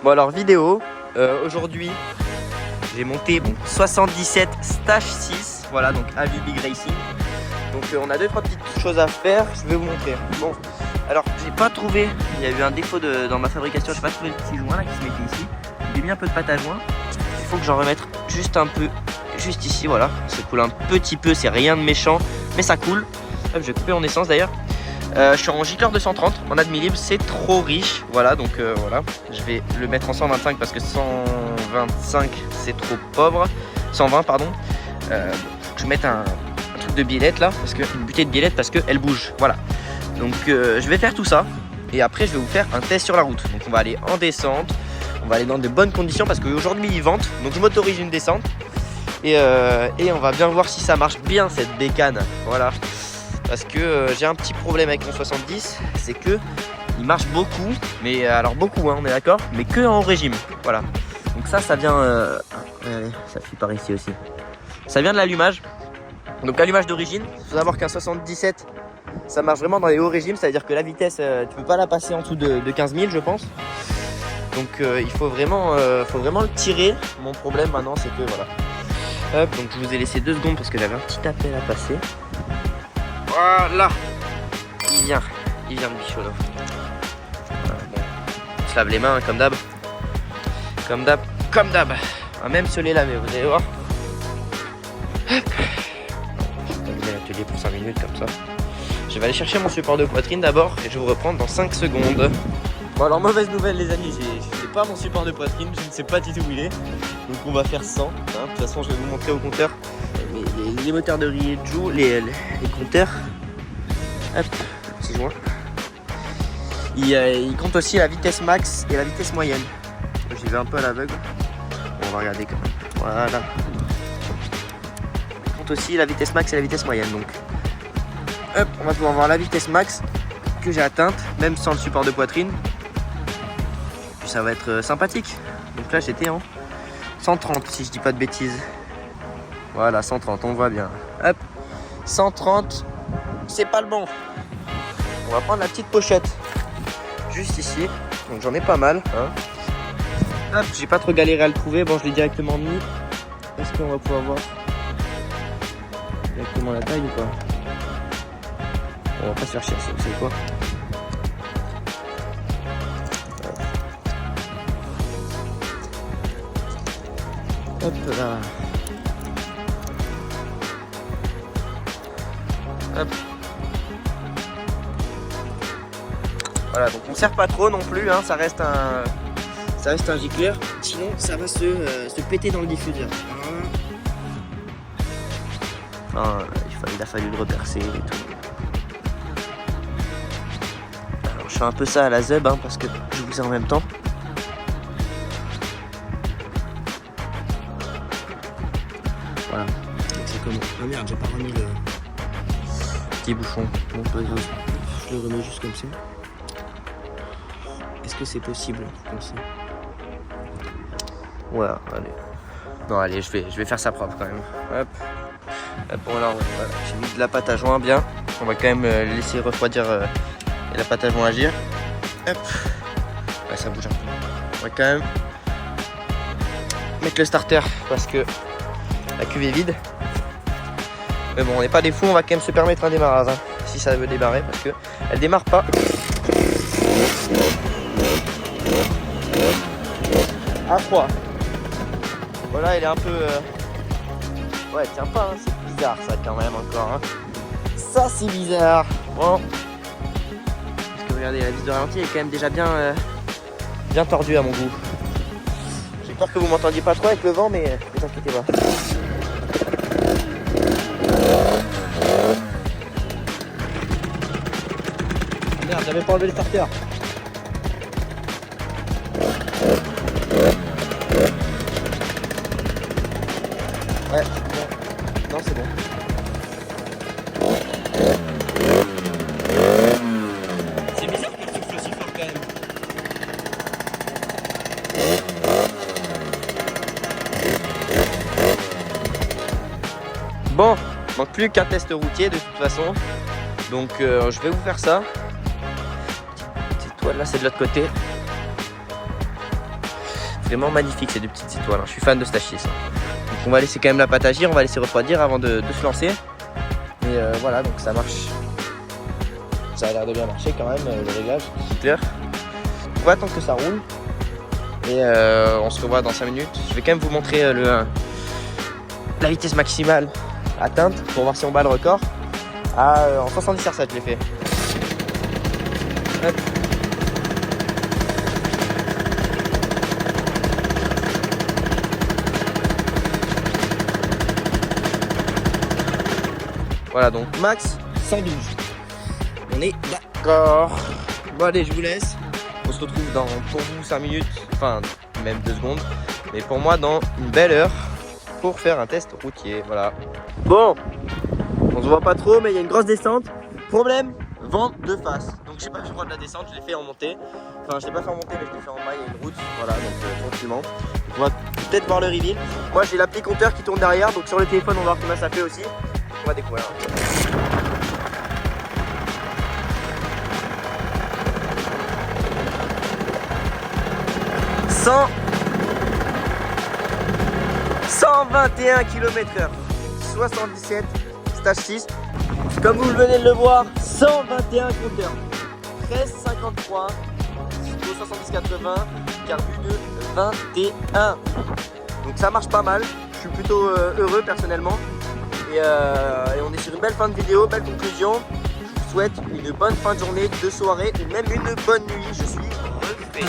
Bon alors vidéo, aujourd'hui j'ai monté mon 77 Stage 6, voilà donc AV Big Racing. Donc on a 2-3 petites choses à faire, je vais vous montrer. Bon, alors j'ai pas trouvé, il y a eu un défaut dans ma fabrication, j'ai pas trouvé le petit joint là qui se mettait ici. J'ai mis un peu de pâte à joint, il faut que j'en remette juste un peu, juste ici, voilà. Ça coule un petit peu, c'est rien de méchant, mais ça coule. Hop, je vais couper en essence d'ailleurs. Je suis en gicleur 230 en admi libre, c'est trop riche, voilà donc voilà, je vais le mettre en 125 parce que 125 c'est trop pauvre, 120 pardon. Faut que je mette un truc de biellette là, parce que une butée de biellette parce qu'elle bouge, voilà. Donc je vais faire tout ça et après je vais vous faire un test sur la route. Donc on va aller en descente, on va aller dans de bonnes conditions parce qu'aujourd'hui il vente, donc je m'autorise une descente et on va bien voir si ça marche bien cette bécane, voilà. Parce que j'ai un petit problème avec mon 70, c'est que il marche beaucoup, mais alors beaucoup hein, on est d'accord, mais que en régime, voilà. Donc ça vient, allez, ça fuit par ici aussi. Ça vient de l'allumage, donc allumage d'origine. Il faut savoir qu'un 77, ça marche vraiment dans les hauts régimes, c'est-à-dire que la vitesse, tu peux pas la passer en dessous de 15 000 je pense. Donc il faut vraiment le tirer. Mon problème maintenant c'est que voilà. Hop, donc je vous ai laissé 2 secondes parce que j'avais un petit appel à passer. Voilà, il vient le bichot là. Voilà, bon. On se lave les mains hein, comme d'hab. On va même se les laver, vous allez voir. Hop. Je vais terminer l'atelier pour 5 minutes comme ça. Je vais aller chercher mon support de poitrine d'abord et je vais vous reprendre dans 5 secondes. Bon alors mauvaise nouvelle les amis, j'ai pas mon support de poitrine, je ne sais pas du tout où il est. Donc on va faire 100, hein. De toute façon je vais vous montrer au compteur les moteurs de Rieju, les compteurs. Hop, petit joint. Il compte aussi la vitesse max et la vitesse moyenne. J'y vais un peu à l'aveugle. Bon, on va regarder quand même. Voilà. Il compte aussi la vitesse max et la vitesse moyenne. Donc hop, on va pouvoir voir la vitesse max que j'ai atteinte, même sans le support de poitrine. Puis ça va être sympathique. Donc là j'étais en 130 si je dis pas de bêtises. Voilà, 130, on voit bien. Hop, 130, c'est pas le bon. On va prendre la petite pochette juste ici. Donc j'en ai pas mal. Hein. Hop, j'ai pas trop galéré à le trouver. Bon, je l'ai directement mis. Est-ce qu'on va pouvoir voir directement la taille ou pas? On va pas se faire chier, vous savez quoi? Hop là. Hop. Voilà, donc on sert pas trop non plus, hein, ça reste un gicleur, sinon ça va se péter dans le diffuseur. Ah, il a fallu le repercer et tout. Alors je fais un peu ça à la zeb hein, parce que je vous ai en même temps. Voilà, donc c'est comment? Ah merde, j'ai pas remis le petit bouchon. Bon, pas grave. Je le remets juste comme ça. Est-ce que c'est possible comme ça? Voilà, allez. Non, allez, je vais faire ça propre quand même. Hop. Hop, voilà, j'ai mis de la pâte à joint bien. On va quand même laisser refroidir et la pâte à joint agir. Hop. Ouais, ça bouge un peu. On va quand même mettre le starter parce que la cuve est vide. Mais bon, on n'est pas des fous, on va quand même se permettre un démarrage hein, si ça veut démarrer parce que elle démarre pas. À froid. Voilà, elle est un peu. Ouais, elle tient pas, hein. C'est bizarre ça quand même encore. Hein. Ça c'est bizarre. Bon. Parce que regardez, la vis de ralenti est quand même déjà bien tordue à mon goût. J'ai peur que vous m'entendiez pas trop avec le vent, mais ne vous inquiétez pas. Merde, j'avais pas enlevé le starter. Ouais, bon. Non, c'est bon. C'est bizarre qu'il souffle aussi fort quand même. Bon, manque plus qu'un test routier de toute façon. Donc je vais vous faire ça. Cette toile là c'est de l'autre côté. vraiment magnifique ces deux petites étoiles. Je suis fan de Stage 6. Donc on va laisser quand même la pâte agir, on va laisser refroidir avant de se lancer. Et voilà, donc ça marche. Ça a l'air de bien marcher quand même, le réglage, c'est clair. On va attendre que ça roule. Et on se revoit dans 5 minutes. Je vais quand même vous montrer la vitesse maximale atteinte pour voir si on bat le record. En 70 R7 je l'ai fait. Hop. Voilà, donc max 112. On est d'accord. Bon allez, je vous laisse. On se retrouve dans, pour vous, 5 minutes, enfin même 2 secondes. Mais pour moi, dans une belle heure pour faire un test routier. Voilà. Bon, on se voit pas trop, mais il y a une grosse descente. Problème, vent de face. Donc j'ai pas fait le droit de la descente, je l'ai fait en montée. Enfin, je l'ai pas fait en montée, mais je l'ai fait en bas, il y a une route. Voilà, donc tranquillement. On va peut-être voir le reveal. Moi, j'ai l'appli compteur qui tourne derrière, donc sur le téléphone, on va voir combien ça fait aussi. On va découvrir. 121 km/h, 77 stage 6. Comme vous venez de le voir, 121 compteurs, 13,53 au 70-80, carbu de 21. Donc ça marche pas mal, je suis plutôt heureux personnellement. Et on est sur une belle fin de vidéo, belle conclusion. Je vous souhaite une bonne fin de journée, de soirée ou même une bonne nuit. Je suis refait.